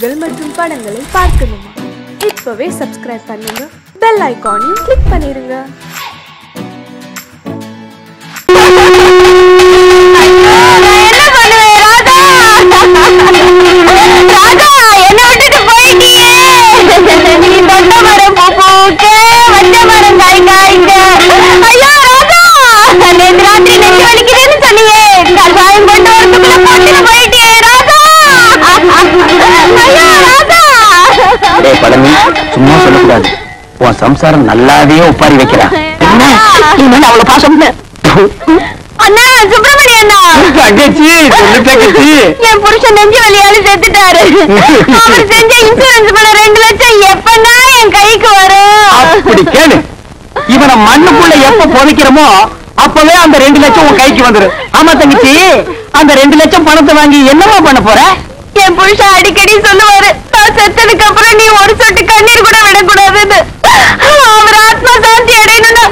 நிகழ்ச்சிகள் மற்றும் படங்களை பார்க்கணுமா? இப்பவே சப்ஸ்கிரைப் பண்ணுங்க, பெல் ஐகானையும் கிளிக் பண்ணிருங்க. சும்மா சொல்லக்கூடாது, உன் சம்சாரம் நல்லாவே ஒப்பாரி வைக்கிறான். அவ்வளவு பாசம் அண்ணா, சுப்பிரமணிய அண்ணா, என் புருஷன் நெஞ்சு வலியால செத்துட்டாரு. அவர் செஞ்ச இன்சூரன்ஸ் பணம் 2 லட்சம் எப்பன்னா என் கைக்கு வரும்? அப்படி கேளு, இவனை மண்ணுக்குள்ள எப்ப புதைக்கிறோமோ அப்பவே அந்த 2 லட்சம் உன் கைக்கு வந்துடும். ஆமா தங்கச்சி, அந்த 2 லட்சம் பணத்தை வாங்கி என்னமா பண்ண போற? என் புருஷன் அடிக்கடி சொல்லுவாரு, நான் செத்ததுக்கு அப்புறம் நீ ஒரு சொட்டு கண்ணீர் கூட விடக்கூடாதுன்னு. அவர் ஆத்மா சாந்தி அடையணும்னா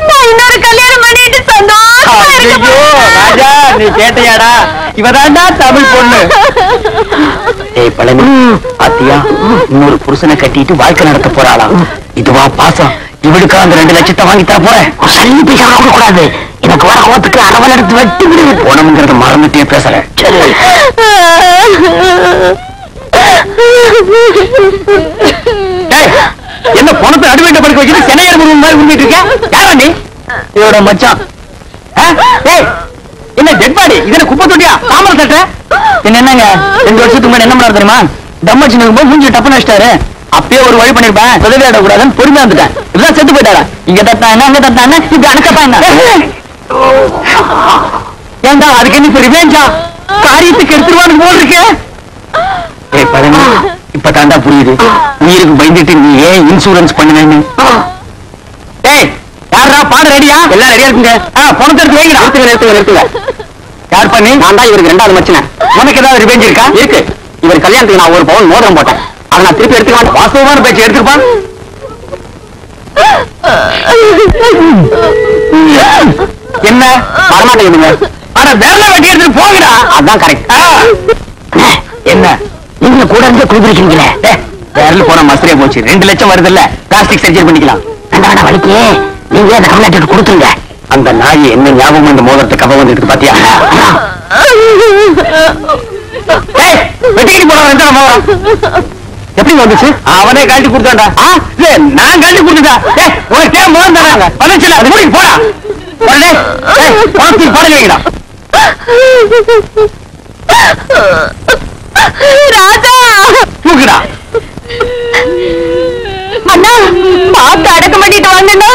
நான் இன்னொரு கல்யாணம் பண்ணிட்டு சந்தோஷமா இருக்க போறேன். ராஜா, நீ கேட்டையாடா? இவதாண்டா தமிழ் பொண்ணு. ஏய் பழனி, பாத்தியா, இன்னொரு புருஷனை கட்டிட்டு வாழ்க்கை நடத்த போறாளாம். இதுவா பாசம்? இவளுக்கு அந்த 2 லட்சத்தை வாங்கி தர போறேன். சரி, பேச கூடாது. எனக்கு வர கோத்துக்கு அரவல் எடுத்து வெட்டி விடுது. போனம்ங்கிறத மறந்துட்டே பேசுறேன். என்ன பணத்தை அடிவேண்ட படுக்க வச்சுட்டு சென்னையர் முருகன் மாதிரி உண்மைட்டு இருக்க? யாரா நீ? இவரோட மச்சான். என்ன டெட் பாடி? இது குப்பை தொட்டியா? தாமரை தட்ட என்னங்க? 2 வருஷத்துக்கு முன்னாடி என்ன பண்ணாரு தெரியுமா? தம்மச்சு போது மூஞ்சி டப்பு நஷ்டாரு. அப்பயே ஒரு வழி பண்ணிருப்பேன், உதவி ஆடக்கூடாதுன்னு பொறுமையா இருந்துட்டேன். இப்பதான் செத்து போயிட்டாரா? இங்க தட்டானா அங்க தட்டானா இப்படி அனுக்கப்பா என்ன? ஏண்டா அதுக்கு என்ன ரிவேஞ்சா? காரியத்துக்கு எடுத்துருவான்னு போல் இருக்கேன். ஏய் பழனி, இப்ப தாண்டா புரியுது உயிருக்கு பயந்துட்டு நீ ஏன் இன்சூரன்ஸ் பண்ணுவேன்னு. ஏய் யாரா பாட ரெடியா? எல்லாம் ரெடியா இருக்குங்க. பணத்தை எடுத்து வைங்கடா. எடுத்துங்க. யார் பண்ணி? நான் தான் இவருக்கு 2வது மச்சினேன். உனக்கு ஏதாவது ரிவேஞ்ச் இருக்கா? இருக்கு. இவர் கல்யாணத்துக்கு நான் 1 பவுன் மோதிரம் போட்டேன். அதை நான் திருப்பி எடுத்துக்கலாம். வாஸ்தவமான பேச்சு எடுத்துப்பான். என்ன வரமாட்டேங்குதுங்க? ஆனா வேலை வெட்டி எடுத்துட்டு போங்கடா. அதான் கரெக்ட். என்ன நீங்க கூட இருந்து குடிக்கிறீங்களே? வேறல போன மசரே போச்சு. 2 லட்சம் வருது இல்ல, பிளாஸ்டிக் சர்ஜரி பண்ணிக்கலாம். வேண்டாம் வலிக்கு நீங்க அந்த கம்ப்ளைண்ட் கொடுத்துருங்க. அந்த நாய் என்ன ஞாபகம் இந்த மோதிரத்தை கவ வந்துருக்கு பாத்தியா? வெட்டிட்டு போன 2 மோதிரம் எப்படி வந்துச்சு? அவனே காட்டி கொடுத்தாண்டா. நான் காட்டி கொடுத்தா? உனக்கு தேவை மோதிரம் தராங்க வந்துச்சுல, அது முடிக்கு போடா. பணத்துக்கு பாடல வைங்கடா. ராஜா தூக்குடா. அண்ணா, பார்த்து அடக்கம் பண்ணிட்டு வாங்கண்ணா.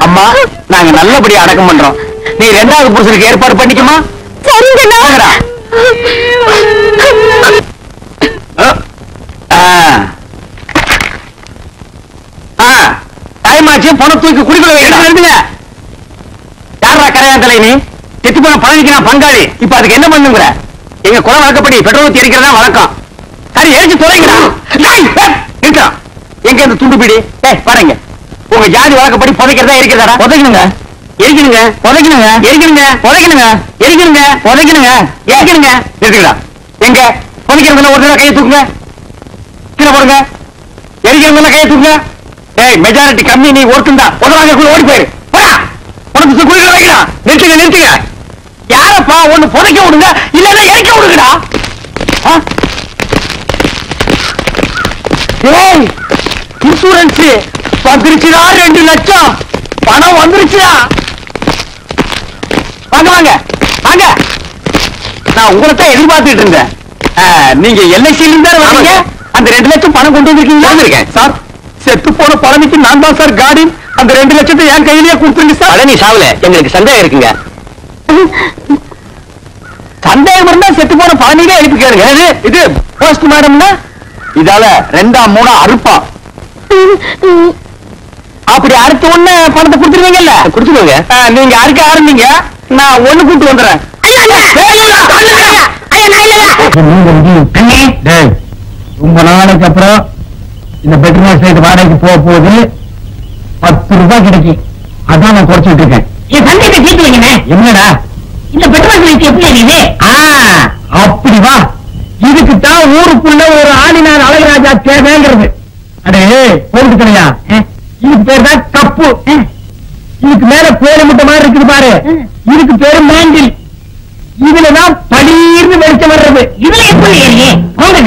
அம்மா, நாங்க நல்லபடியா அடக்கம் பண்றோம். நீ 2வது புருஷனுக்கு ஏற்பாடு பண்ணிக்குமா? சரிங்கண்ணா. டைமாச்சு, பணம் தூக்கி குடிக்கல வைங்க. யாரா கரையாந்தலை? நீ செத்து போன பழனிக்கு நான் பங்காளி. இப்ப அதுக்கு என்ன பண்ணுங்கிற? எங்க குல வழக்கப்படி பெட்ரோல் ஊத்தி எரிக்கிறதா வழக்கம். சரி, எரிச்சு தொலைங்கடா. இருக்கான் எங்க இந்த துண்டு பிடி? பாருங்க, உங்க ஜாதி வழக்கப்படி புதைக்கிறதா எரிக்கிறதா? புதைக்கணுங்க, எரிக்கணுங்க, புதைக்கணுங்க, எரிக்கணுங்க, புதைக்கணுங்க, எரிக்கணுங்க, புதைக்கணுங்க, எரிக்கணுங்க. இருக்குடா. எங்க புதைக்கிறதுல ஒரு தடவை கையை தூக்குங்க, கீழே போடுங்க. எரிக்கிறதுல கையை தூக்குங்க. மெஜாரிட்டி கம்மி, நீ ஒருத்தந்தா உதவாங்க ஓடி போயிரு. உனக்கு குளிக்க வைக்கலாம். நிறுத்துங்க. யாரப்பா ஒண்ணு புதைக்க விடுங்க, இல்லன்னா எரிக்க விடுங்கடா. இன்சூரன்ஸ் வந்துருச்சுடா. 2 லட்சம் பணம் வந்துருச்சுடா. வாங்க. நான் உங்களைத்தான் எதிர்பார்த்துட்டு இருந்தேன். நீங்க எல்ஐசியில இருந்தா வரீங்க. அந்த 2 லட்சம் பணம் கொண்டு வந்திருக்கீங்க சார். செத்து போன பழனிக்கு நான் தான் சார் கார்டின். அந்த 2 லட்சத்தை என் கையிலேயே கொடுத்துருங்க சார். பழனி சாவல, எங்களுக்கு சந்தேகம் இருக்குங்க. சந்தேகம் இருந்தா செத்து போன பழனிலே எழுப்பி கேளுங்க. இது போஸ்ட் மேடம்னா இதால 2ஆ 3ஆ அறுப்பா. அப்படி அறுத்த உடனே பணத்தை கொடுத்துருவீங்கல்ல? கொடுத்துருவீங்க. நீங்க அறுக்க ஆரம்பிங்க, நான் ஒண்ணு கூட்டு வந்துடுறேன். ரொம்ப நாளைக்கு அப்புறம் இந்த பெட்ரோல் சைடு வாடகைக்கு போக போகுது. 10 ரூபாய் கிடைக்கும். அதான் நான் குறைச்சிட்டு இருக்கேன். என் சந்தையை தீர்த்து வைங்க. என்னடா இந்த பெட்ரோல் ரேட் எப்படி? அப்படி வா. இதுக்குத்தான் ஊருக்குள்ள ஒரு ஆளினார் அழகிற அழகராஜா தேவைங்கிறது. அடே போட்டு கிடையா, இதுக்கு பேர் தான் கப்பு. இதுக்கு மேல பேரு முட்டை மாதிரி இருக்குது பாரு, இதுக்கு பேரு மாண்டில். இதுலதான் படீர்னு வெளிச்சம் வர்றது. இதுல எப்படி போங்க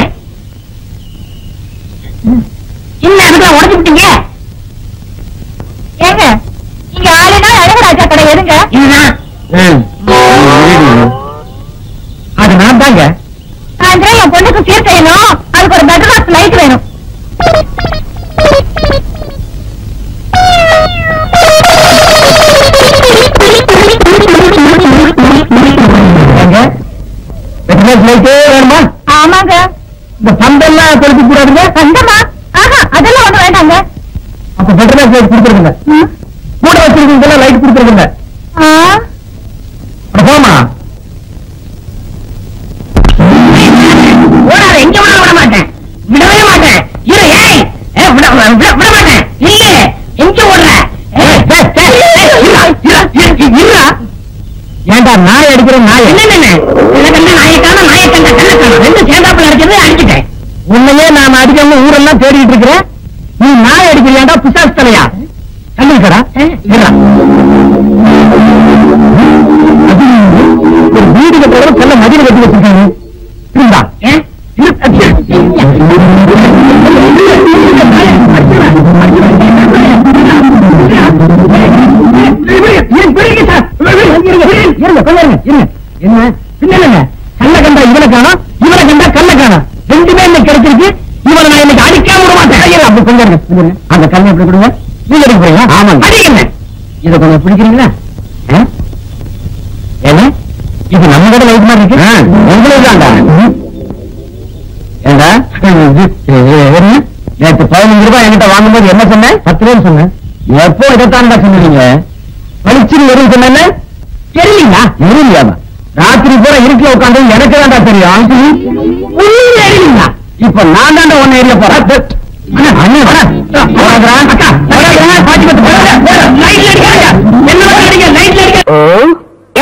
இன்னும் உடச்சு விட்டீங்க. ஏங்க நீங்க ஆளுனா அழகராஜா கடை எதுங்க? இதுதான் அது நான் தாங்க. சாயந்தரம் என் பொண்ணுக்கு சீர் செய்யணும், அதுக்கு ஒரு பெட்ரூம் லைட் வேணும். வேணுமா? ஆமாங்க. இந்த பந்தெல்லாம் கொடுக்க கூடாதுங்க. பந்தமா? ஆஹா, அதெல்லாம் ஒண்ணு வேண்டாங்க. அப்ப பெட்ரோல் லைட் கொடுத்துருங்க. கூட வச்சிருக்கீங்க லைட் கொடுத்துருங்க. போமா ஓடாத, எங்க விட மாட்டேன், விடவே மாட்டேன். விட மாட்டேன். இல்ல எங்க ஓடுற? ஏண்டா நாய் அடிக்கிற நாய்? நாயக்கான நாயக்கண்ட கண்ணக்கான ரெண்டு சேர்ந்தாப்புல அடிக்கிறது அடிச்சுட்டேன். உன்னையே நான் அடிக்காம ஊரெல்லாம் தேடிட்டு இருக்கிறேன். நீ நாய் அடிக்கிறியாண்டா பிசாசு தலையா? கண்டிப்பா ஒரு வீடு கட்டுறவங்க நல்ல மதில கட்டி வச்சிருக்காங்க. இருந்தா என்ன கல்ல கண்டா இவனை காணும், இவனை கண்டா கல்ல காணும். ரெண்டுமே இன்னைக்கு கிடைச்சிருக்கு. இவனை நான் இன்னைக்கு அடிக்காம விட மாட்டேன். அப்படி கொஞ்சம் அந்த கல்லை எப்படி கொடுங்க. நீங்க அடிக்க போறீங்களா? ஆமாங்க. அடிக்கல இதை கொஞ்சம் பிடிக்கிறீங்களா? ஏன்னா இது நம்ம கடை லைட் மாதிரி இருக்கு. உங்களுக்கு தான்டா. ஏண்டா நேற்று 15 ரூபாய் என்கிட்ட வாங்கும்போது என்ன சொன்னேன்? 10 ரூபாய் சொன்னேன். எப்போ இதைத்தான்டா சொன்னீங்க? பளிச்சுன்னு எதுவும் சொன்ன தெரியலீங்களா? தெரியலையாமா? ராத்திரி பூரா இருட்டில் உட்காந்து எனக்கு தான்டா தெரியும். தெரியலீங்களா? இப்ப நான் தாண்டா ஒன்னு ஏரியா போறேன்.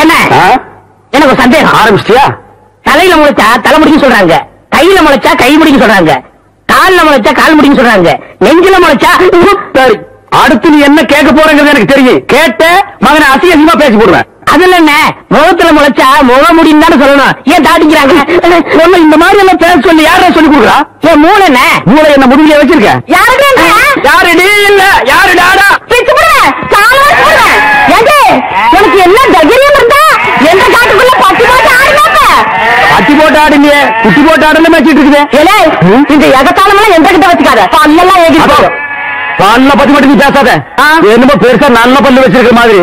என்ன எனக்கு சந்தேகம் ஆரம்பிச்சியா? தலையில முளைச்சா தலை முடிக்க சொல்றாங்க, கையில முளைச்சா கை முடிக்க சொல்றாங்க, கால்ல முளைச்சா கால் முடிக்க சொல்றாங்க, நெஞ்சில முளைச்சா. அடுத்து நீ என்ன கேட்க போறங்கிறது எனக்கு தெரியும். கேட்ட மகனை அசிங்கமா பேசி போடுவேன். அதுல என்ன முகத்துல முளைச்சா முக முடியும் தானே சொல்லணும். ஏன் தாடிக்கிறாங்க? இந்த மாதிரி எல்லாம் பேச சொல்லி யாரா சொல்லி கொடுக்குறா? என் மூளை என்ன மூளை என்ன முதுகில வச்சிருக்க? யாரு இல்ல யாரு டாடா உனக்கு என்ன தைரியம் இருந்தா எந்த காட்டுக்குள்ள பட்டி போட்டு ஆடுனாப்ப? பட்டி போட்டு ஆடுலையே, குட்டி போட்டு ஆடுல மேய்ச்சிட்டு இருக்குது. இந்த எகத்தாலமெல்லாம் எந்த கிட்ட வச்சுக்காத, பல்லெல்லாம் ஏகி பல்ல பத்தி மட்டும் நீ பேசாத. என்னமோ பெருசா நல்ல பல்லு வச்சிருக்கிற மாதிரி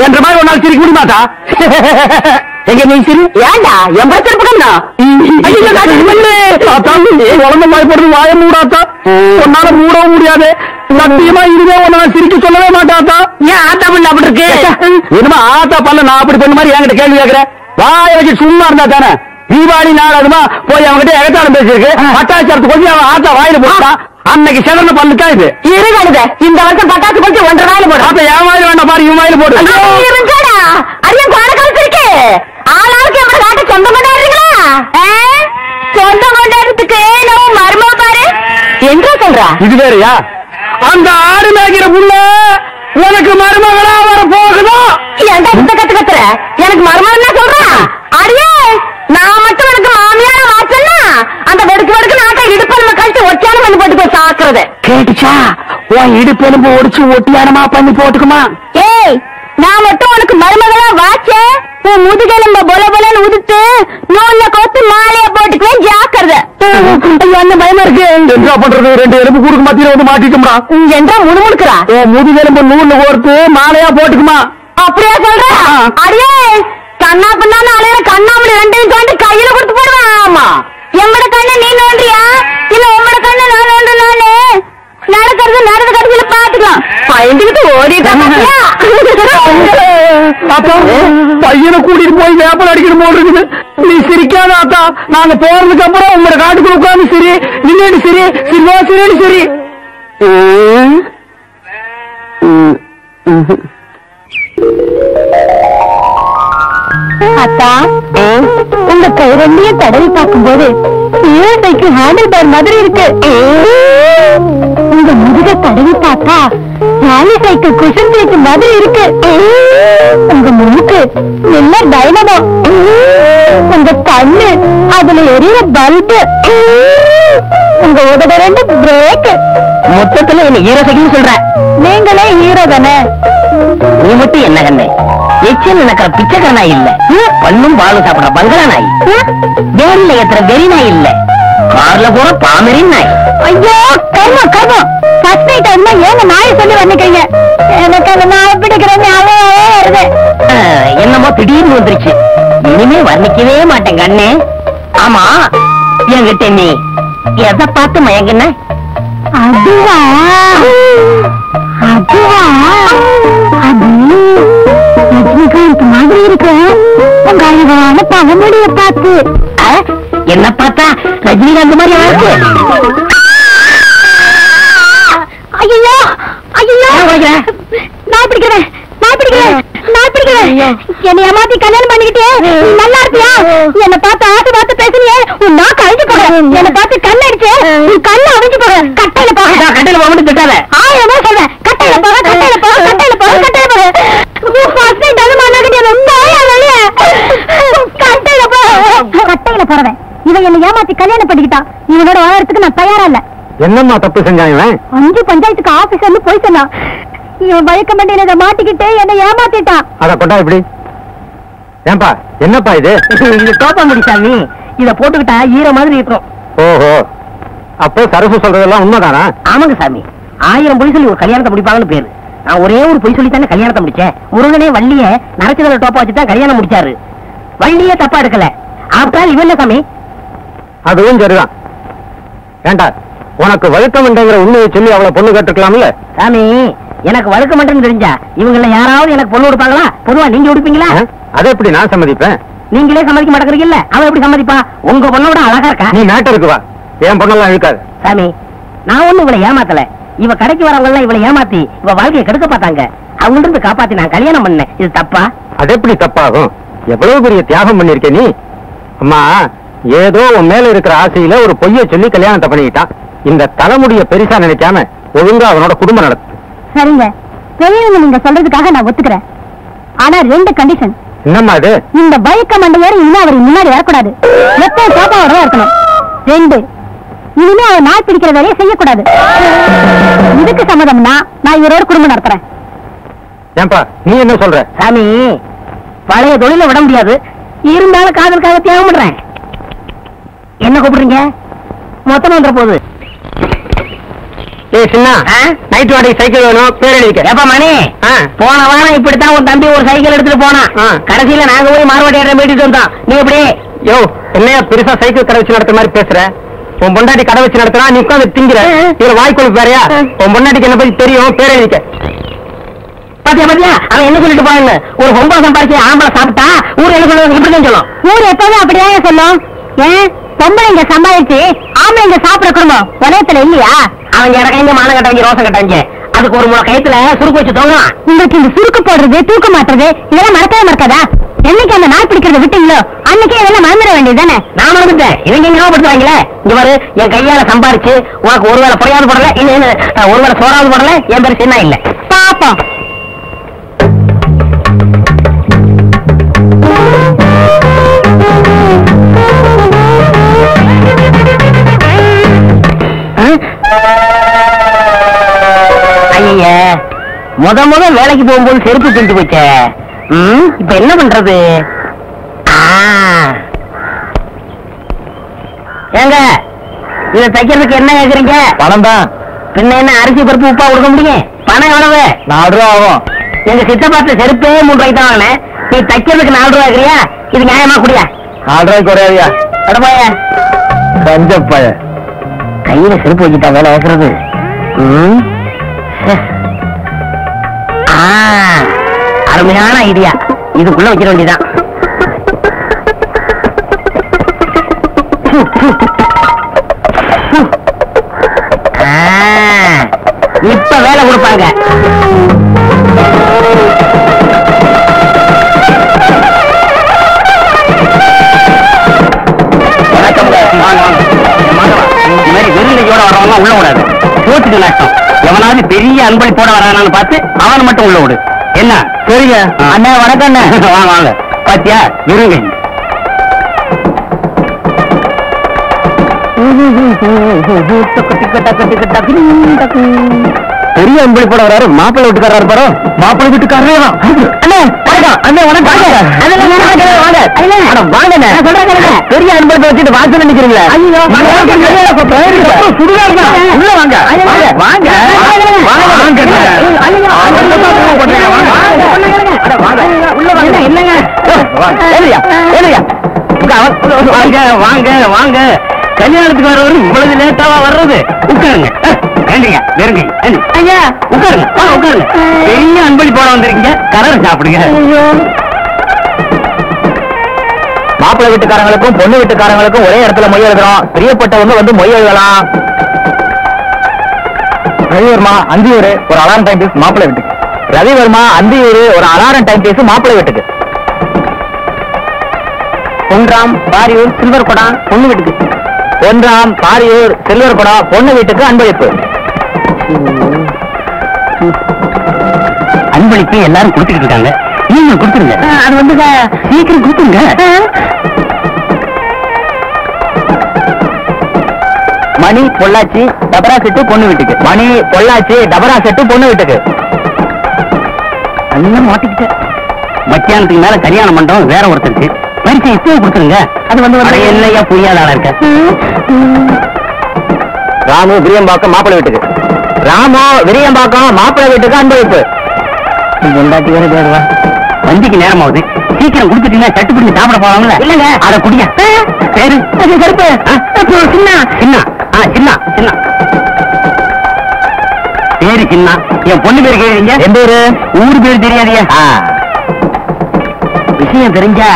என்ற மாதிரி ஒரு நாள் சிரிக்க முடியுமாட்டா? எங்க நீ சிரி ஏண்டா என் பிரச்சனை உடம்பு மாதிரி போடுறது வாய மூடாத்தா. உன்னால மூடவும் முடியாது. சத்தியமா இதுவே உன்னால சிரிக்க சொல்லவே மாட்டாத்தா. ஏன் ஆத்தா பல்லு அப்படி இருக்கு? என்னமா ஆத்தா பல்ல நான் அப்படி பண்ண மாதிரி என்கிட்ட கேள்வி கேட்கிறேன். வாய வச்சு சும்மா இருந்தா தானே. தீபாவளி நாள் அதுமா போய் அவங்ககிட்ட எகத்தாலும் பேசிருக்கு. பட்டாச்சாரத்து கொஞ்சம் அவன் ஆத்தா வாயில போட்டா அன்னைக்கு சிறந்த பல்லுக்கா இது இருக்காது. இந்த வருஷம் பட்டாசு கொஞ்சம் 1.5 வாயில போடு. அப்ப என் வாயில வேண்டாம் பாரு, இவன் வாயில போடு. அரியம் பாட காலத்திருக்கு ஆளாளுக்கு எவ்வளவு காட்ட சொந்தம் கொண்டாடுறீங்களா? சொந்தம் கொண்டாடுறதுக்கு நம்ம மருமக பாரு எங்க சொல்றா? இது வேறையா? அந்த ஆடு மேய்க்கிற புள்ள உனக்கு மருமகளா வர போகுதோ? ஏன்டா இந்த கத்துற? எனக்கு மருமகன்னா சொல்றான். அடியே நான் மட்டும் எனக்கு மாமியார வாச்சன்னா அந்த வெடுக்கு வெடுக்கு நாட்டை இடுப்பெலும்பு கழிச்சு ஒட்டியான பண்ணி போட்டு போய் சாக்குறது கேட்டுச்சா? உன் இடுப்பெலும்பு ஒடிச்சு ஒட்டியானமா பண்ணி போட்டுக்குமா? ஏய் நான் மட்டும் உனக்கு மருமகளா வாச்ச உன் முதுகெலும்ப பொல பொலன்னு உதுத்து நூல்ல கோத்து மாலையா போட்டுக்குவேன். ஜாக்கிரதை. என்ன பயமா இருக்கு? என்ன பண்றது? 2 எலும்பு கூடுக்கு மத்தியில வந்து மாட்டிட்டோம்டா. என்றா முணுமுணுக்குறா? முதுகெலும்பு நூல்ல கோர்த்து மாலையா போட்டுக்குமா? அப்படியா சொல்ற? அடியே கண்ணா பின்னான்னு அலையிற கண்ணாமணி 2ஐயும் தாண்டி கையில கொடுத்து போடுவேன். ஆமா எம்மட கண்ணு நீ நோண்டியா இல்ல உம்மட கண்ணு நான் நோண்டுனாலே நடக்கிறது நடந்த கடைசியில பாத்துக்கலாம். பயந்துகிட்டு ஓடிட்டாங்க. பையனை கூட்டிட்டு போய் வேப்பல் அடிக்கணும் போல் இருக்குது. நீ சிரிக்காத ஆத்தா. நாங்க போறதுக்கு அப்புறம் உங்களோட காட்டுக்குள்ள உட்காந்து சரி நின்று சரி சிரிவா சரி சரி. அத்தா, உங்க கை ரெண்டையும் தடவி பார்க்கும்போது சைக்கிள் ஹேண்டில் பார் மாதிரி இருக்கு. உங்க முதுக தடவி பார்த்தா ராலி சைக்கிள் குஷன் சைக்கிள் மாதிரி இருக்கு. உங்க மூக்கு நல்ல டைனமோ. உங்க கண்ணு அதுல எரிய பல்பு. உங்க உதட ரெண்டு பிரேக். மொத்தத்துல என்ன ஹீரோ சைக்கிள் சொல்ற? நீங்களே ஹீரோ தானே? நீ மட்டும் என்ன கண்ணே, எச்சில் நடக்கிற பிச்சைக்கார நாய் இல்ல, பல்லும் பாலும் சாப்பிடுற பங்களா நாய், வேரில ஏத்துற வெறி நாய் இல்ல, கார்ல போற பாமரின் நாய். ஐயோ கர்மம் கர்மம். ஃபர்ஸ்ட் நைட் அதுமா ஏங்க நாயை சொல்லி வந்துட்டீங்க? எனக்கு அந்த நாயை பிடிக்கிற ஞாபகமே வருது. என்னமோ திடீர்னு வந்துருச்சு, இனிமே வர்ணிக்கவே மாட்டேன் கண்ணே. ஆமா, என்கிட்ட நீ எதை பார்த்து மயங்குன? அதுவா அதுவா அது ரஜினிகாந்த் மாதிரி இருக்கு. உங்க அழகான பழமொழியை பார்த்து. என்ன பார்த்தா ரஜினிகாந்த் மாதிரி இருக்கு? ஐயோ ஐயோ நான் பிடிக்கிறேன் நான் பிடிக்கிறேன் நான் பிடிக்கிறேன். என்னை ஏமாத்தி கல்யாணம் பண்ணிக்கிட்டே நல்லா இருப்பியா? என்னை பார்த்து ஆசை பார்த்து பேசுனியே, உன் நாக்கு அழிஞ்சு போக. என்னை பார்த்து கண் அடிச்சு உன் கண்ணு அழிஞ்சு போக. கட்டையில போக. கட்டையில போக மட்டும் திட்டாத. ஆயிரமா சொல்றேன். கட்டையில போக கட்டையில போக கட்டையில போக கட்டையில போக. கட்டையில போறவன் இவன் என்னை ஏமாத்தி கல்யாணம் பண்ணிக்கிட்டான். இவனோட வாழறதுக்கு நான் தயாரா இல்ல. என்னம்மா தப்பு செஞ்சான் இவன்? 5 பஞ்சாயத்துக்கு ஆபீசர்னு போய் சொன்னான். இவன் வழக்க மண்டியில மாட்டிக்கிட்டே என்னை ஏமாத்திட்டான். அத கொண்டா இப்படி. ஏன்பா என்னப்பா இது? இது தோப்பாங்குடி சாமி, இத போட்டுக்கிட்டா ஈர மாதிரி இருக்கும். ஓஹோ, அப்போ சரசு சொல்றதெல்லாம் உண்மைதானா? ஆமாங்க சாமி, 1000 பொய் சொல்லி ஒரு கல்யாணத்தை முடிப்பாங்கன்னு பேரு. நான் ஒரே ஒரு பொய் சொல்லி தானே கல்யாணத்தை முடிச்சேன். முருகனே வள்ளிய நரச்சதுல டோப்பா வச்சுதான் கல்யாணம் முடிச்சாரு. வள்ளியே தப்பா எடுக்கல. ஆப்டால் இவன் என்ன சாமி? அதுவும் சரிதான். ஏண்டா உனக்கு வழுக்கமண்டங்கிற உண்மையை சொல்லி அவளை பொண்ணு கேட்டுக்கலாம்ல? சாமி, எனக்கு வழுக்கமண்டன்னு தெரிஞ்சா இவங்கள யாராவது எனக்கு பொண்ணு கொடுப்பாங்களா? பொதுவா நீங்க கொடுப்பீங்களா? அதை எப்படி நான் சம்மதிப்பேன்? நீங்களே சம்மதிக்க மாட்டேங்கிறீங்கல்ல, அவன் எப்படி சம்மதிப்பா? உங்க பொண்ணோட அழகா இருக்கா. நீ மேட்டருக்கு வா, என் பொண்ணெல்லாம் இருக்காது. சாமி, நான் ஒண்ணு இவளை ஏமாத்தல. இவ கடைக்கு வரவங்க எல்லாம் இவளை ஏமாத்தி இவ வாழ்க்கையை கெடுக்க பார்த்தாங்க. அவங்க இருந்து காப்பாத்தி நான் கல்யாணம் பண்ணேன். இது தப்பா? அது எப்படி தப்பாகும்? எவ்வளவு பெரிய தியாகம் பண்ணிருக்க நீ. அம்மா, ஏதோ உன் மேல இருக்கிற ஆசையில ஒரு பொய்யை சொல்லி கல்யாணத்தை பண்ணிக்கிட்டான். இந்த தலைமுடிய பெருசா நினைக்காம ஒழுங்கா அவனோட குடும்பம் நடத்து. சரிங்க, பெரியவங்க நீங்க சொல்றதுக்காக நான் ஒத்துக்கிறேன். ஆனா 2 கண்டிஷன். என்னம்மா அது? இந்த பைக்க மண்டையாரு இன்னும் அவர் முன்னாடி வரக்கூடாது. எப்ப பாப்பாவோட இருக்கணும். 2, இனிமே அவர் நாள் பிடிக்கிற வேலையை செய்யக்கூடாது. இதுக்கு சம்மதம்னா நான் இவரோட குடும்பம் நடத்துறேன். ஏன்பா நீ என்ன சொல்ற? சாமி, பழைய தொழில விட முடியாது, இருந்தாலும் காதலுக்காக தியாகம் பண்றேன். என்ன கூப்பிடுறீங்க? மொத்தம் வந்துற போகுது. நைட் வாடகை சைக்கிள் வேணும், பேர் எழுதிக்க. எப்ப மணி? போன வாரம் இப்படித்தான் உன் தம்பி ஒரு சைக்கிள் எடுத்துட்டு போனான். கடைசியில நாங்க போய் மார்வாடி மீட்டிட்டு வந்தோம். நீ எப்படி? யோ, என்னையா பெருசா சைக்கிள் கடை வச்சு நடத்துற மாதிரி பேசுற? உன் பொண்டாட்டி கடை வச்சு நடத்துறா, நீ உட்காந்து திங்கிற. இதுல வாய்க்கொழுப்பு வேறையா? உன் பொண்டாட்டிக்கு என்ன பத்தி தெரியும், பேர் எழுதிக்க. பாத்தியா பாத்தியா, அவன் என்ன சொல்லிட்டு போறாங்க? ஒரு 9 சம்பாதிச்சு ஆம்பளை சாப்பிட்டா ஊர் என்ன சொல்லுவாங்க? இப்படிதான் சொல்லும். ஊர் எப்பவுமே அப்படிதான் சொல்லும். ஏன் பொம்பளைங்க சம்பாதிச்சு ஆம்பளைங்க சாப்பிட குடும்பம் உலகத்துல இல்லையா? அவங்க இறங்க மானம் கட்டவங்க, ரோசம் கட்டவங்க, அதுக்கு ஒரு முறை கயத்துல சுருக்கு வச்சு தோணும். உங்களுக்கு இந்த சுருக்கு போடுறது, தூக்க மாட்டுறது இதெல்லாம் மறக்கவே மறக்காதா? என்னைக்கு அந்த நாள் பிடிக்கிறத விட்டீங்களோ அன்னைக்கே இதெல்லாம் மறந்துட வேண்டியது தானே? நான் மறந்துட்டேன். இவங்க ஞாபகப்படுத்துவாங்களே. இங்க பாரு, என் கையால சம்பாரிச்சு உனக்கு ஒருவேளை பொறையாவது போடல, இல்ல ஒருவேளை சோறாவது போடல, என் பேரு சின்ன இல்ல. பாப்போம். ஐய, முத வேலைக்கு போகும்போது செருப்பு பிஞ்சு போச்சே. இப்ப என்ன பண்றது? ஏங்க, இத தைக்கிறதுக்கு என்ன கேக்குறீங்க? பணம் தான். பின்ன என்ன அரிசி பருப்பு உப்பா கொடுக்க முடியும்? பணம் எவ்வளவு? 4 ரூபா ஆகும். எங்க சித்தப்பாத்துல செருப்பே 3 ரூபாய்க்கு தான் வாங்கினேன். நீ தைக்கிறதுக்கு 4 ரூபா இருக்கிறியா? இது நியாயமா குடியா? 4 ரூபாய்க்கு குறையாதியா? அடப்பாய கஞ்சப்பாய, கையில செருப்பு வச்சுட்டா வேலை வைக்கிறது. அருமையான ஐடியா. இதுக்குள்ள வைக்கிற வேண்டியதான். இப்ப வேலை கொடுப்பாங்க. போட வர்றவங்க உள்ள விடாது. போட்டுக்கு நஷ்டம். எவனாவது பெரிய அன்பளிப்பு போட வரானான்னு பார்த்து அவனை மட்டும் உள்ள விடு. என்ன? சரிங்க அண்ணா. வணக்கம் அண்ணா. வாங்க வாங்க. பாத்தியா விருங்க. பெரிய அன்பளி போட வராரு. மாப்பிள்ளை வீட்டுக்காரர் பாரு. மாப்பிள்ளை வீட்டுக்காரரே தான். அண்ணே அண்ணே வணக்கம். பெரிய அன்பளி வச்சுட்டு வாசல் நினைக்கிறீங்களா? உள்ள வாங்க வாங்க வாங்க வாங்க. கல்யாணத்துக்கு வரவரு இவ்வளவு லேட்டாவா வர்றது? உட்காருங்க. வேண்டிங்க வெறுங்க. ஐயா உட்காருங்க உட்காருங்க. பெரிய அன்பளி போட வந்திருக்கீங்க. கரர் சாப்பிடுங்க. மாப்பிள்ளை வீட்டுக்காரங்களுக்கும் பொண்ணு வீட்டுக்காரங்களுக்கும் ஒரே இடத்துல மொய் எழுதுறோம். பிரியப்பட்டவங்க வந்து மொய் எழுதலாம். ரவிவர்மா அந்தியூர் ஒரு அலாரம் டைம் பீஸ் மாப்பிள்ளை வீட்டுக்கு. ரவிவர்மா அந்தியூர் ஒரு அலாரம் டைம் பீஸ் மாப்பிள்ளை வீட்டுக்கு. பொன்ராம் பாரியூர் சில்வர் குடம் பொண்ணு வீட்டுக்கு. பொன்ராம் பாரியூர் சில்வர் குடம் பொண்ணு வீட்டுக்கு அன்பளிப்பு. அன்பளிப்பு எல்லாரும் கொடுத்துக்கிட்டு இருக்காங்க. நீங்க கொடுத்துருங்க. அது வந்து சீக்கிரம் கொடுத்துருங்க. மணி பொள்ளாச்சி டபரா செட்டு பொண்ணு வீட்டுக்கு. மணி பொள்ளாச்சி டபரா செட்டு பொண்ணு வீட்டுக்கு. எல்லாம் மாட்டிக்கிட்ட. மத்தியானத்துக்கு மேல கல்யாண மண்டபம் வேற ஒருத்தருக்கு. பரிசை இப்பவே கொடுத்துருங்க. அது வந்து என்னையா புரியாத ஆளா இருக்க. ராமு விரியம்பாக்கம் மாப்பிள்ளை வீட்டுக்கு. ராமு விரியம்பாக்கம் மாப்பிள்ளை வீட்டுக்கு அன்பளிப்பு. கொண்டாட்டி வேற பேருவா. வண்டிக்கு நேரம் ஆகுது. சீக்கிரம் கொடுத்துட்டீங்கன்னா சட்டு பிடிச்சி சாப்பிட போவாங்கல்ல. இல்லங்க அத குடிங்க. பேரு கருப்பு சின்ன சின்ன சின்ன சின்ன பேரு சின்ன. என் பொண்ணு பேரு கேக்குறீங்க? எந்த ஊரு? ஊரு பேரு தெரியாதியா? விஷயம் தெரிஞ்சா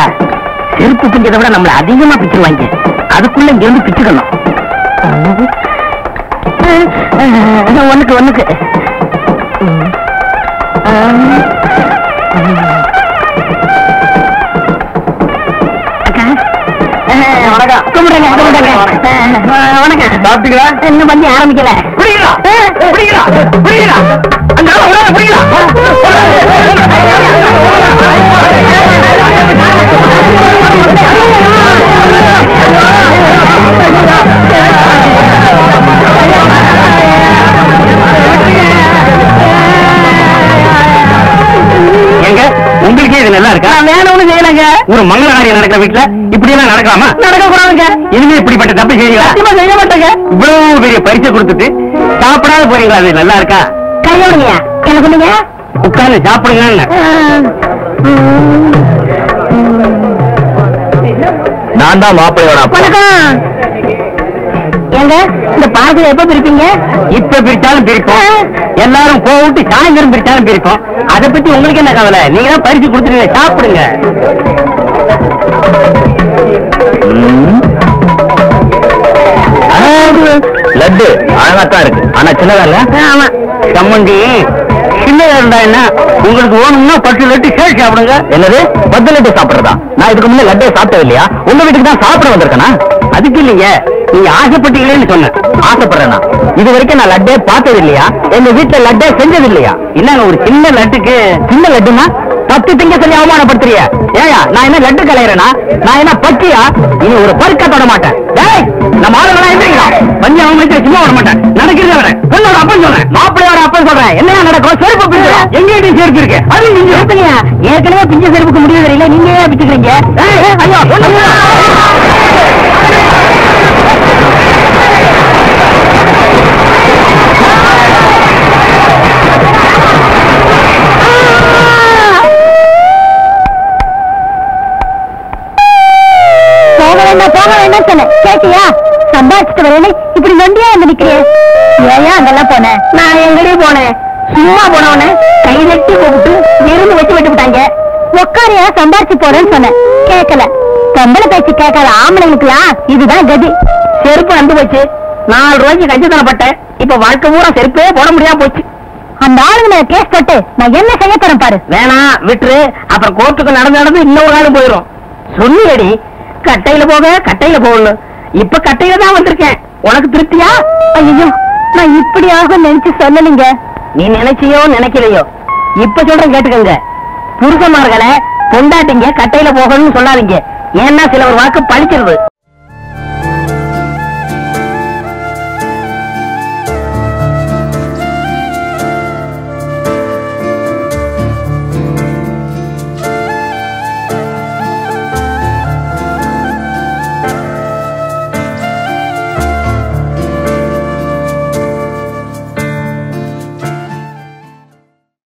செருப்பு பிஞ்சதை விட நம்மள அதிகமா பிச்சுருவாங்க. அதுக்குள்ள இங்க இருந்து பிச்சுக்கணும். ஒண்ணுக்கு ஒண்ணுக்கு. வணக்கம். கும்பிடுங்க கும்பிடுங்க. வணக்கம். சாப்பிட்டீங்களா? இன்னும் பண்ணி ஆரம்பிக்கல. புரியுதா புரியுதா புரியுதா? அந்த புரியுதா? எங்க உங்களுக்கே இது நல்லா இருக்கா? வேணும்னு செய்யலங்க. ஒரு மங்கள காரியம் நடக்கிற வீட்டுல இப்படி எல்லாம் நடக்கலாமா? நடக்க கூடாதுங்க. இனிமே இப்படிப்பட்ட தப்பு செய்வீங்களா? செய்ய மாட்டேங்க. இவ்வளவு பெரிய பரிசை கொடுத்துட்டு சாப்பிடாத போறீங்களா? அது நல்லா இருக்கா? கையோடுங்க. எனக்கு உட்கார்ந்து சாப்பிடுங்க. நான் தான் மாப்பிள்ளையோட வணக்கம். ஏங்க இந்த பாரதியை எப்ப பிரிப்பீங்க? இப்ப பிரிச்சாலும் பிரிப்போம். எல்லாரும் போட்டு சாயந்தரம் பிரிச்சாலும் பிரிப்போம். அதை பத்தி உங்களுக்கு என்ன கவலை? நீங்க தான் பரிசு கொடுத்துருங்க. சாப்பிடுங்க. லட்டு அழகாத்தான் இருக்கு. ஆனா சின்னதா இல்ல. ஆமா சம்மந்தி சின்னதா இருந்தா என்ன? உங்களுக்கு வேணும்னா 10 லட்டு சேர்த்து சாப்பிடுங்க. என்னது 10 லட்டு சாப்பிடுறதா? நான் இதுக்கு முன்னே லட்டே சாப்பிட்டது இல்லையா? உங்க வீட்டுக்கு தான் சாப்பிட வந்திருக்கேனா? அதுக்கு இல்லைங்க. நீங்க ஆசைப்பட்டீங்களேன்னு சொன்னேன். ஆசைப்படுறேனா? இது வரைக்கும் நான் லட்டே பார்த்தது இல்லையா? எங்க வீட்டுல லட்டே செஞ்சது இல்லையா? என்னங்க ஒரு சின்ன லட்டுக்கு? சின்ன லட்டுனா 10 திங்க சொல்லி அவமானப்படுத்துறிய? ஏயா நான் என்ன லட்டு கலையறேனா? நான் என்ன பட்டியா? இனி ஒரு பருக்க தொட மாட்டேன். டேய் நம்ம ஆளுங்களா எந்திரிக்கலாம். பஞ்சு அவங்களுக்கு சும்மா வர மாட்டேன். நடக்கிறத விட பொண்ணோட அப்பன் சொல்றேன். மாப்பிள்ளையோட அப்பன் சொல்றேன். என்ன நடக்கும்? செருப்பு பிடிச்சு எங்கேயும் செருப்பு இருக்கு. அது நீங்க எடுத்துங்க. ஏற்கனவே பிஞ்ச செருப்புக்கு முடிவு தெரியல. நீங்க ஏன் பிச்சுக்கிறீங்க? ஐயோ போக வேண்டாம் சொன்ன கேட்டியா? சம்பாதிச்சுட்டு வரேன்னு இப்படி நொண்டியா வந்து நிக்கிறேன். ஏன் அங்கெல்லாம் போனேன்? நான் எங்கடே போனேன்? சும்மா போனவன கை நட்டி கூப்பிட்டு விருந்து வச்சு விட்டு விட்டாங்க. உக்காரியா சம்பாதிச்சு போறேன்னு சொன்னேன். கேட்கல. பொம்பளை பேச்சு கேட்காத ஆம்பளைங்களுக்குலாம் இதுதான் கதி. செருப்பு வந்து போச்சு. 4 ரூபாய்க்கு கஞ்சித்தனப்பட்டேன். இப்ப வாழ்க்கை பூரா செருப்பே போட முடியாம போச்சு. அந்த ஆளுங்க கேஸ் போட்டு நான் என்ன செய்ய தரேன் பாரு. வேணாம் விட்டுரு. அப்புறம் கோர்ட்டுக்கு நடந்து இன்னொரு நாளும் போயிடும். சொல்லியடி கட்டையில போக கட்டையில போகணும். இப்ப கட்டையில தான் வந்திருக்கேன். உனக்கு திருப்தியா? ஐயோ, நான் இப்படி ஆகும் நினைச்சு சொல்லலைங்க. நீ நினைச்சியோ நினைக்கலையோ, இப்ப சொல்றேன் கேட்டுக்கங்க. புருஷமார்களை பொண்டாட்டிங்க கட்டையில போகணும்னு சொல்லாதீங்க. ஏன்னா சில ஒரு வாக்கு பழிச்சிருது.